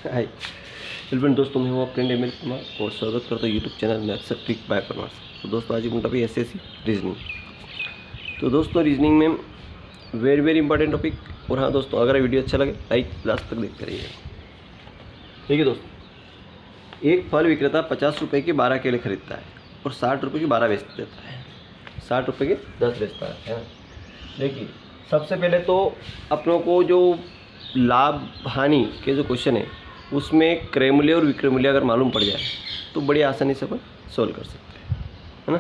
Hi welcome दोस्तों, मैं हूँ आपके अनिल कुमार और स्वागत करता हूँ YouTube channel maths trick by Parmars. तो दोस्तों आज एक टॉपिक एसएससी रीजनिंग। तो दोस्तों रीजनिंग में वेरी इंपॉर्टेंट टॉपिक। और हाँ दोस्तों, अगर वीडियो अच्छा लगे लाइक लास्ट तक देखते रहिए। ठीक है दोस्तों, एक फल विक्रेता 50 रुपये के 12 केले खरीदता है और 60 रुपये के 12 बेच देता है, 60 रुपये के 10 बेचता है ना। देखिए सबसे पहले तो अपनों को जो लाभ हानि के जो क्वेश्चन है उसमें क्रय मूल्य और विक्रय मूल्य अगर मालूम पड़ जाए तो बड़ी आसानी से अपन सोल्व कर सकते हैं, है ना।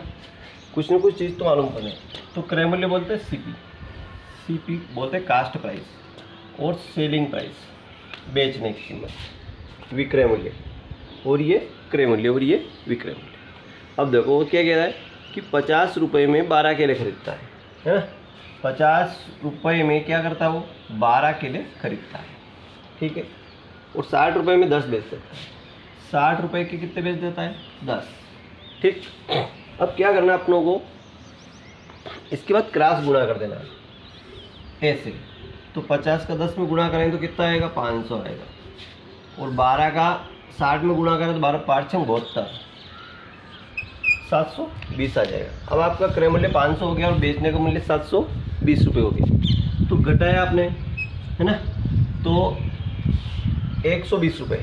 कुछ ना कुछ चीज़ तो मालूम पड़े। तो क्रय मूल्य बोलते हैं सीपी बोलते हैं कास्ट प्राइस और सेलिंग प्राइस बेचने की कीमत, विक्रय मूल्य और ये क्रय मूल्य और ये विक्रय मूल्य। अब देखो वो क्या कह रहा है कि 50 रुपये में 12 केले खरीदता है ना। 50 रुपये में क्या करता है वो 12 केले खरीदता है, ठीक है। और 60 रुपये में 10 बेच देता है। 60 रुपये के कितने बेच देता है 10, ठीक। अब क्या करना है अपनों को, इसके बाद क्रॉस गुणा कर देना है ऐसे। तो 50 का 10 में गुणा करेंगे तो कितना आएगा 500 आएगा। और 12 का 60 में गुणा करें तो 12 5 6 72, 720 आ जाएगा। अब आपका क्रय मूल्य 500 हो गया और बेचने का मूल्य 720 रुपये हो गया। तो घटाया आपने, है ना, तो 120 रुपये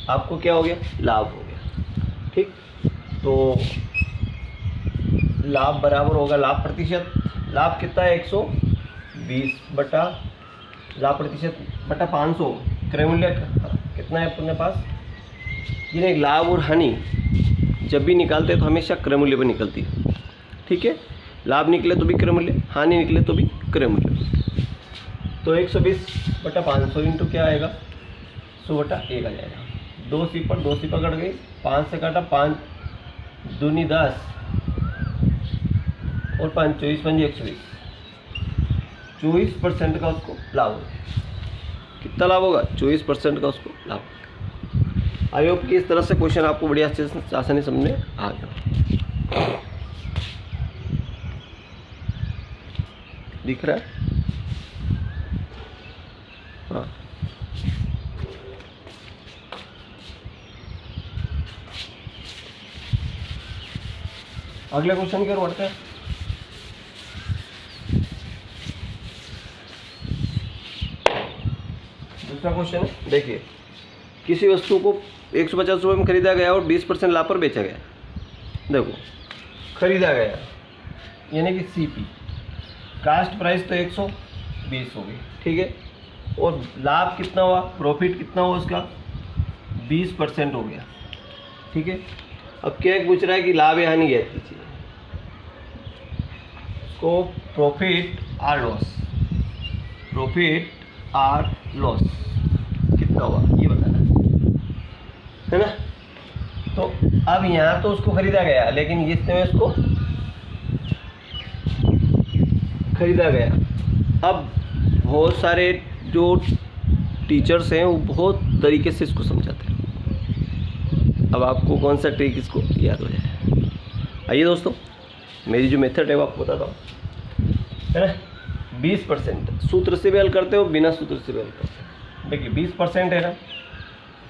आपको क्या हो गया लाभ हो गया, ठीक। तो लाभ बराबर होगा लाभ प्रतिशत। लाभ कितना है 120 बटा लाभ प्रतिशत बटा 500। क्रय मूल्य कितना है अपने पास, ये लाभ और हानि जब भी निकालते हैं तो हमेशा क्रय मूल्य पर निकलती है, ठीक है। लाभ निकले तो भी क्रय मूल्य, हानि निकले तो भी क्रय मूल्य। तो 120 बटा 500 इंटू क्या आएगा 100 बटा 1 आ जाएगा। 2 सिपर कट गई, 5 से काटा 5 दूनी 10 और 5 24 5 120, 24% का उसको लाभ होगा। कितना लाभ होगा 24% का उसको लाभ होगा। आई होप कि इस तरह से क्वेश्चन आपको बड़ी आसानी समझ में आ गया। दिख रहा है, हाँ। अगले क्वेश्चन की ओर बढ़ते हैं। दूसरा क्वेश्चन है, देखिए किसी वस्तु को 150 रुपये में खरीदा गया और 20% लाभ पर बेचा गया। देखो खरीदा गया यानी कि सीपी, कास्ट प्राइस तो 120 हो गई, ठीक है। और लाभ कितना हुआ, प्रॉफिट कितना हुआ उसका 20% हो गया, ठीक है। अब क्या पूछ रहा है कि लाभ या हानि ज्ञात कीजिए। तो प्रॉफिट आर लॉस कितना हुआ ये बताना है ना। तो अब यहाँ तो उसको खरीदा गया, लेकिन इसमें उसको खरीदा गया। अब बहुत सारे जो टीचर्स हैं वो बहुत तरीके से इसको समझाते हैं। अब आपको कौन सा ट्रिक इसको याद हो जाए। आइए दोस्तों, मेरी जो मेथड है वो आपको बताता हूँ, है ना। 20% सूत्र से भी हल करते हो, बिना सूत्र से भी हल करते हो। देखिए 20% है ना,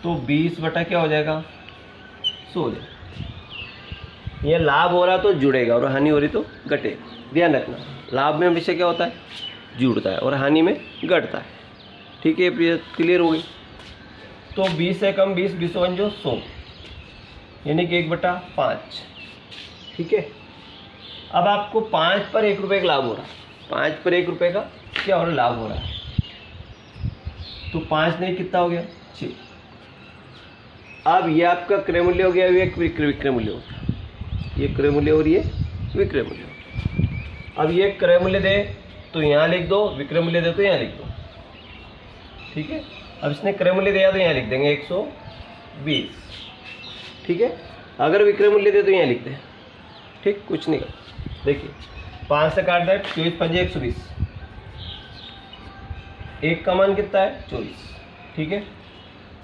तो 20 बटा क्या हो जाएगा 100 हो जाएगा। ये लाभ हो रहा तो जुड़ेगा और हानि हो रही तो घटेगा। ध्यान रखना, लाभ में हमेशा क्या होता है जुड़ता है और हानि में घटता है, ठीक है। ये क्लियर हो गई। तो 20 से कम 20 20 जो 100 यानी कि 1/5, ठीक है। अब आपको 5 पर 1 रुपये का लाभ हो रहा है, 5 पर 1 रुपये का क्या हो रहा है लाभ हो रहा है। तो 5 नहीं कितना हो गया 6। अब ये आपका क्रय मूल्य हो गया, ये विक्रय मूल्य हो गया, ये क्रय मूल्य और ये विक्रय मूल्य हो गया। अब ये क्रय मूल्य दे तो यहाँ लिख दो, विक्रय मूल्य दे तो यहाँ लिख दो, ठीक है। अब इसने क्रय मूल्य दिया तो यहाँ लिख देंगे 120, ठीक है। अगर विक्रय मूल्य दे तो यहाँ लिख दें, ठीक, कुछ नहीं कर। देखिए 5 से काट दे 24 5 120, 1 का मान कितना है 24, ठीक है।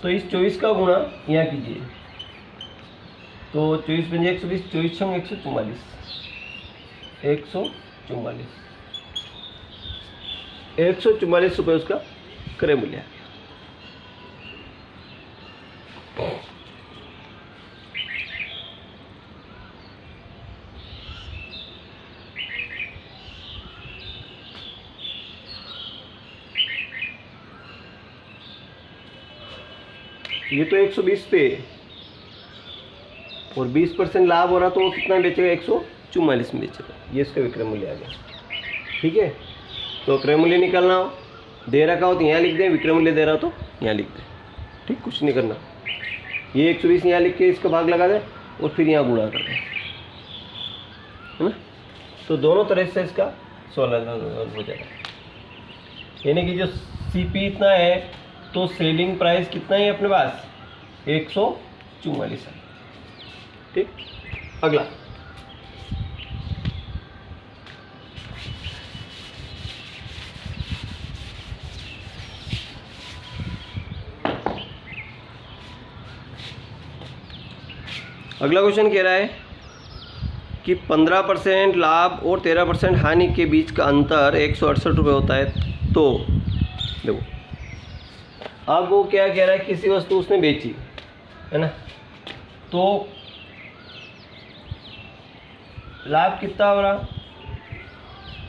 तो इस 24 का गुणा यहाँ कीजिए, तो 24 5 120, 24 6 144, 144 रुपये उसका क्रय मूल्य आ गया। ये तो 120 पे और 20% लाभ हो रहा तो वो कितना बेचेगा, 144 में बेचेगा। ये इसका विक्रय मूल्य आ गया। ठीक है, तो क्रय मूल्य निकालना हो, दे रखा हो तो यहाँ लिख दें, विक्रय मूल्य दे रहा हो तो यहाँ लिख दें। ठीक, कुछ नहीं करना। ये 120 यहाँ लिख के इसका भाग लगा दें और फिर यहाँ गुणा कर दें, है ना। तो दोनों तरह से इसका 16 हो जाएगा। यानी कि जो सीपी इतना है तो सेलिंग प्राइस कितना है अपने पास, 144 है। ठीक, अगला क्वेश्चन कह रहा है कि 15% लाभ और 13% हानि के बीच का अंतर 168 रुपये होता है। तो देखो, अब वो क्या कह रहा है, किसी वस्तु उसने बेची, है ना, तो लाभ कितना हो रहा,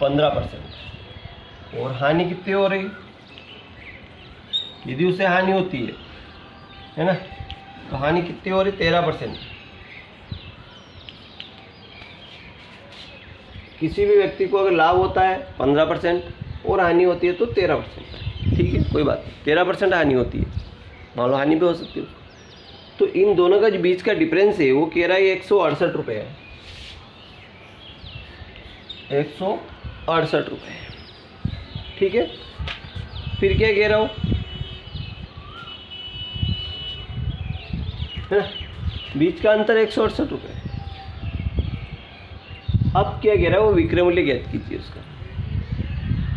15%, और हानि कितनी हो रही, यदि उसे हानि होती है ना, तो हानि कितनी हो रही, 13%। किसी भी व्यक्ति को अगर लाभ होता है 15% और हानि होती है तो 13%। ठीक है, कोई बात नहीं, 13% हानि होती है, मान लो हानि भी हो सकती है। तो इन दोनों का जो बीच का डिफरेंस है वो कह रहा है 168 रुपये है, 168 रुपये। ठीक है, फिर क्या कह रहा हूँ, है ना, बीच का अंतर 168 रुपये। अब क्या कह रहा है, वो विक्रय मूल्य ज्ञात कीजिए उसका,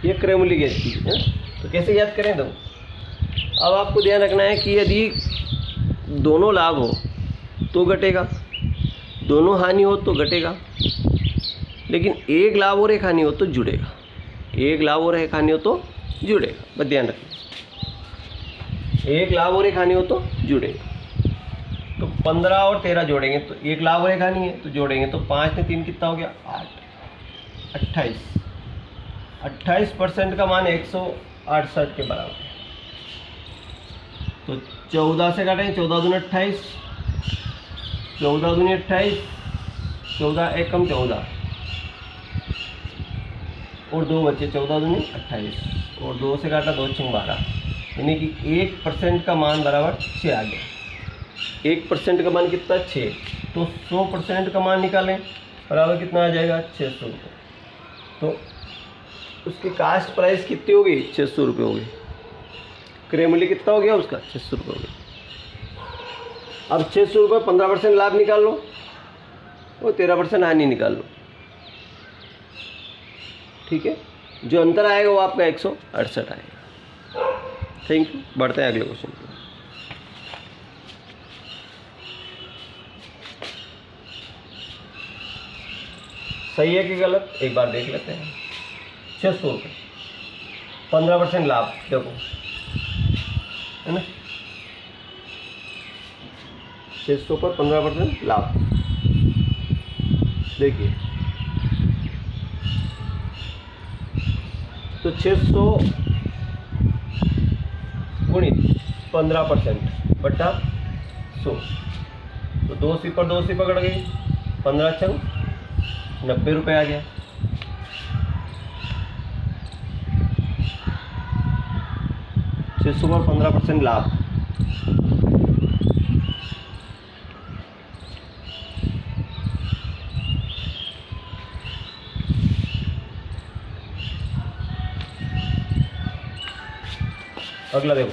ये क्रय मूल्य ज्ञात कीजिए, है ना। तो कैसे ज्ञात करें, तो अब आपको ध्यान रखना है कि यदि दोनों लाभ हो तो घटेगा, दोनों हानि हो तो घटेगा, लेकिन एक लाभ और एक हानि हो तो जुड़ेगा, एक लाभ और एक हानि हो तो जुड़ेगा। बस ध्यान रखना, एक लाभ और एक हानि हो तो जुड़ेगा। तो 15 और 13 जोड़ेंगे तो एक लाभ और एक हानि है तो जोड़ेंगे, तो 5 में 3 कितना हो गया, 8, 28% का मान 168 के बराबर है। तो 14 से काटेंगे, 14 दूनी 28, 14 दूनी 28, 14 एक कम 14 और 2 बच्चे, 14 दूनी 28 और 2 से काटा 2 6 12, यानी कि 1% का मान बराबर 6 आ गया। 1% का मान कितना, 6। तो 100% का मान निकालें, बराबर कितना आ जाएगा, 600 रुपये। तो उसकी कास्ट प्राइस कितनी होगी, 600 रुपये होगी। क्रय मूल्य कितना हो गया उसका, 600 रुपये हो गया। अब 600 रुपये 15% लाभ निकाल लो और 13% हानि निकाल लो। ठीक है, जो अंतर आएगा वो आपका 168 आएगा। थैंक यू, बढ़ते हैं अगले क्वेश्चन पे। सही है कि गलत, एक बार देख लेते हैं। 600 रुपये 15% लाभ, देखो, है ना, 600 पर 15% लाभ। देखिए, तो 600 गुणित 15% बटा 100, तो 2 सिपर 2 सिपर कट गई, 15 छंग 90 रुपये आ गया। पर 15% लाभ, अगला देखो,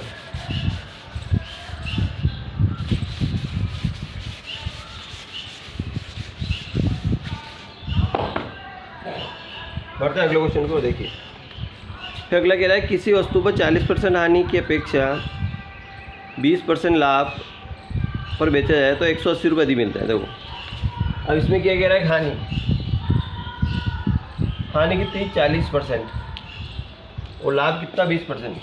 बढ़ते हैं अगले क्वेश्चन को। देखिए, फिर अगला कह रहा है किसी वस्तु पर 40% हानि की अपेक्षा 20% लाभ पर बेचा जाए तो 180 रुपये अधिक मिलता है। देखो, अब इसमें क्या कह रहा है, हानि कितनी, 40% और लाभ कितना, 20%।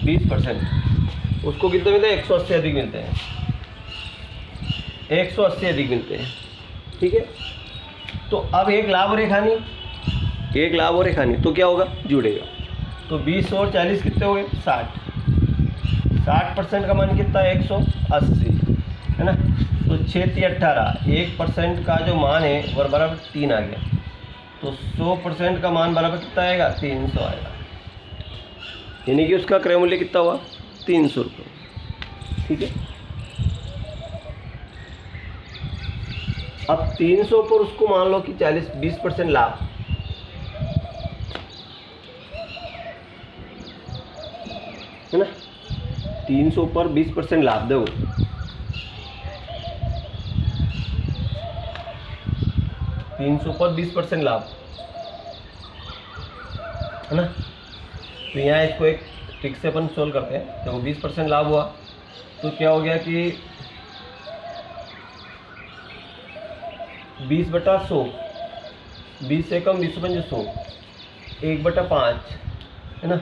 20% उसको कितने मिलते हैं, 180 अधिक मिलते हैं, 180 अधिक मिलते हैं। ठीक है, तो अब एक लाभ और एक हानि, एक लाभ और एक हानि, तो क्या होगा, जुड़ेगा। तो 20 और 40 कितने हो गए 60। 60% का मान कितना है 180, है ना। तो 6×3 = 18, 1% का जो मान है वो बराबर 3 आ गया। तो 100% का मान बराबर कितना आएगा 300 आएगा, यानी कि उसका क्रय मूल्य कितना हुआ 300 रुपये। ठीक है, अब 300 पर उसको मान लो कि 20% लाभ, है ना। 300 पर 20% लाभ दो, पर 20% लाभ, है ना। तो यहाँ इसको एक ट्रिक से अपन सोल्व करते हैं। तो 20% लाभ हुआ तो क्या हो गया कि 20/100, 20 से कम 20×100, 1/5, है ना।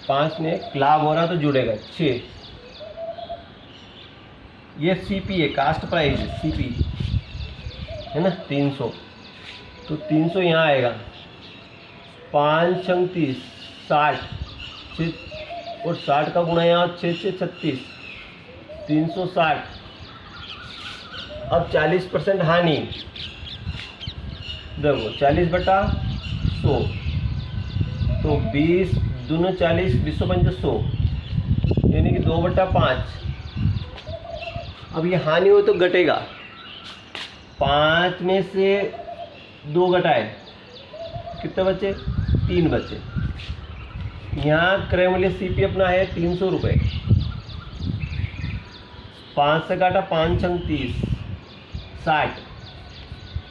5 में लाभ हो रहा तो जुड़ेगा 6। ये सीपी है, कास्ट प्राइस है, सीपी, है ना 300। तो 300 यहाँ आएगा, 5 × 30 60, 6 और 60 का गुणा यहाँ 6 से 36, 360। अब 40% हानि, देखो 40/100, तो 20 दूना 40, 20×100, यानी कि 2/5। अब ये हानि हो तो घटेगा, 5 में से 2 घटाए, कितने बचे 3 बचे। यहाँ क्रय मूल्य सीपी अपना है 300 रुपये। 5 से काटा, 5 × 30 60,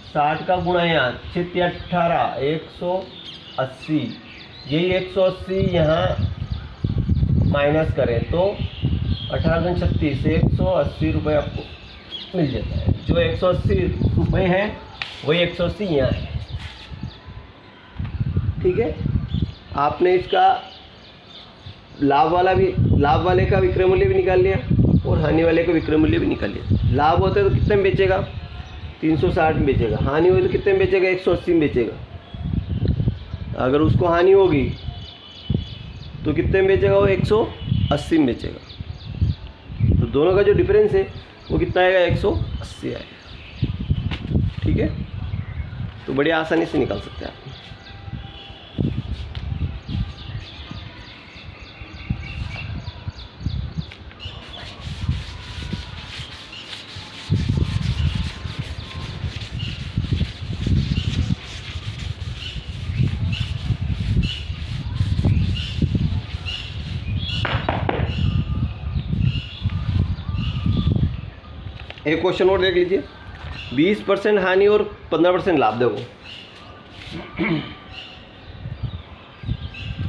60 का गुणा यहाँ 6×18 180, यही 180 यहाँ माइनस करें तो 18 × 36 180 रुपये आपको मिल जाता है। जो 180 रुपये है वही 180 यहाँ है। ठीक है, आपने इसका लाभ वाले का विक्रय मूल्य भी निकाल लिया और हानि वाले का विक्रय मूल्य भी निकाल लिया। लाभ होता है तो कितने में बेचेगा 360 में बेचेगा, हानि हुई तो कितने में बेचेगा 180 में बेचेगा। अगर उसको हानि होगी तो कितने में बेचेगा वो 180 में बेचेगा। तो दोनों का जो डिफरेंस है वो कितना आएगा 180 आएगा। ठीक है, तो बड़ी आसानी से निकाल सकते हैं आप। एक क्वेश्चन और देख लीजिए, 20% हानि और 15% लाभ। देखो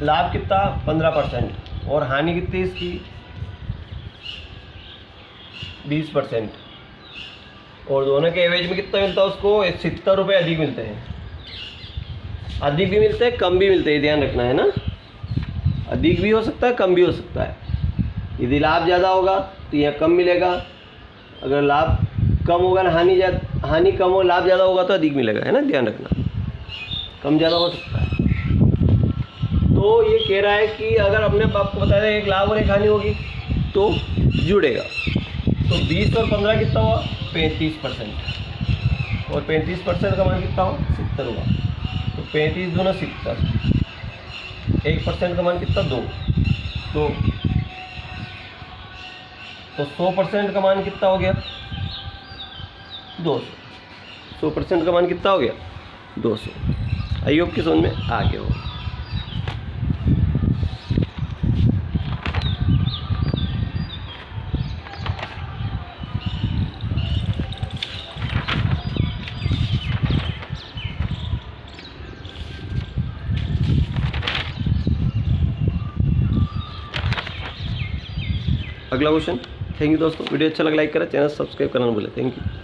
लाभ कितना 15% और हानि कितनी इसकी 20%, और दोनों के एवरेज में कितना मिलता है उसको 70 रुपये अधिक मिलते हैं। अधिक भी मिलते हैं कम भी मिलते हैं, ध्यान रखना है ना। अधिक भी हो सकता है कम भी हो सकता है। यदि लाभ ज़्यादा होगा तो यह कम मिलेगा, अगर लाभ कम होगा ना हानि कम हो लाभ ज़्यादा होगा तो अधिक मिलेगा, है ना। ध्यान रखना, कम ज़्यादा हो सकता है। तो ये कह रहा है कि अगर अपने आपको बताया एक लाभ और एक हानि होगी तो जुड़ेगा। तो 20 और 15 कितना हुआ 35%, और 35% का मान कितना हुआ 70 हुआ। तो 35 दूना 70, 1% का मान कितना 2। तो 100% का मान कितना हो गया 200। 100% का मान कितना हो गया 200। आई होप की समझ में आ गया हो। अगला क्वेश्चन। थैंक यू दोस्तों, वीडियो अच्छा लगा लाइक करें, चैनल सब्सक्राइब करना ना भूलें। Thank you.